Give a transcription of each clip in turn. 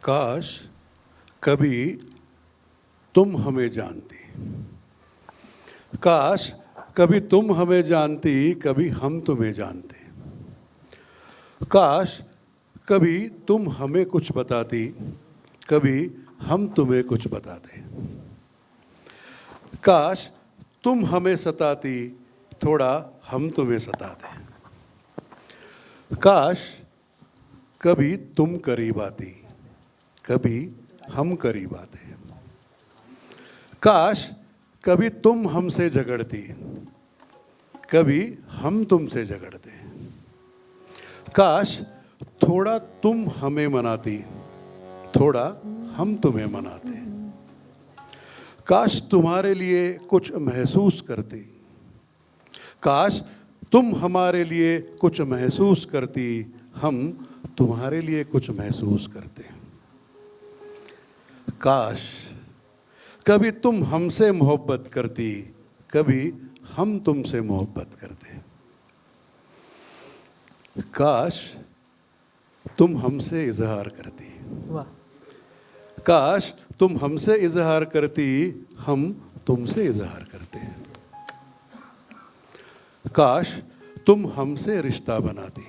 काश कभी तुम हमें जानती, काश कभी तुम हमें जानती, कभी हम तुम्हें जानते। काश कभी तुम हमें कुछ बताती, कभी हम तुम्हें कुछ बताते। काश तुम हमें सताती, थोड़ा हम तुम्हें सताते। काश कभी तुम करीब आती, कभी हम करीब आते। काश कभी तुम हमसे झगड़ती, कभी हम तुमसे झगड़ते। काश थोड़ा तुम हमें मनाती, थोड़ा हम तुम्हें मनाते। काश तुम्हारे लिए कुछ महसूस करती, काश तुम हमारे लिए कुछ महसूस करती, हम तुम्हारे लिए कुछ महसूस करते। काश कभी तुम हमसे मोहब्बत करती, कभी हम तुमसे मोहब्बत करते। काश तुम हमसे इजहार करती, वाह। काश तुम हमसे इजहार करती, हम तुमसे इजहार करते। काश तुम हमसे रिश्ता बनाती,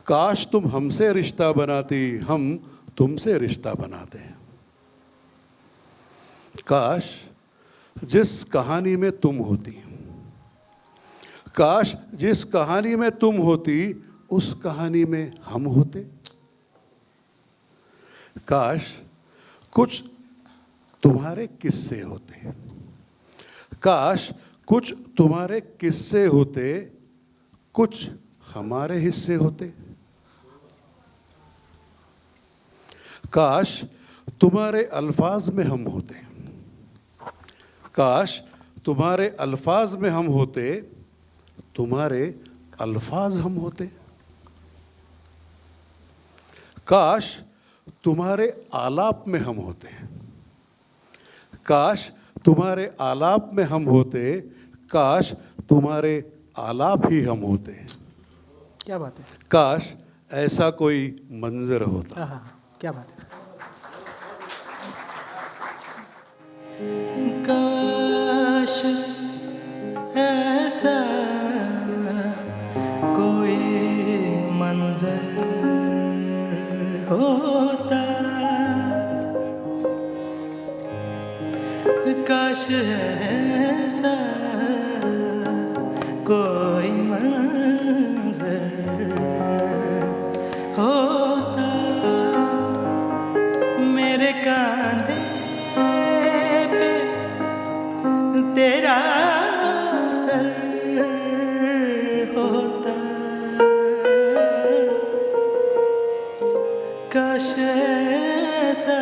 काश तुम हमसे रिश्ता बनाती, हम तुमसे रिश्ता बनाते। काश जिस कहानी में तुम होती, काश जिस कहानी में तुम होती, उस कहानी में हम होते। काश कुछ तुम्हारे किस्से होते, काश कुछ तुम्हारे किस्से होते, कुछ हमारे हिस्से होते। काश तुम्हारे अल्फाज में हम होते, काश तुम्हारे अल्फाज में हम होते, तुम्हारे अल्फाज हम होते। काश तुम्हारे आलाप में हम होते, काश तुम्हारे आलाप में हम होते, काश तुम्हारे आलाप ही हम होते। क्या बात है। काश ऐसा कोई मंजर होता। हाँ, क्या बात है। काश ऐसा कोई मंजर होता, काश ऐसा कोई मंजर होता, मेरे कांधे पे तेरा सर होता। काश ऐसा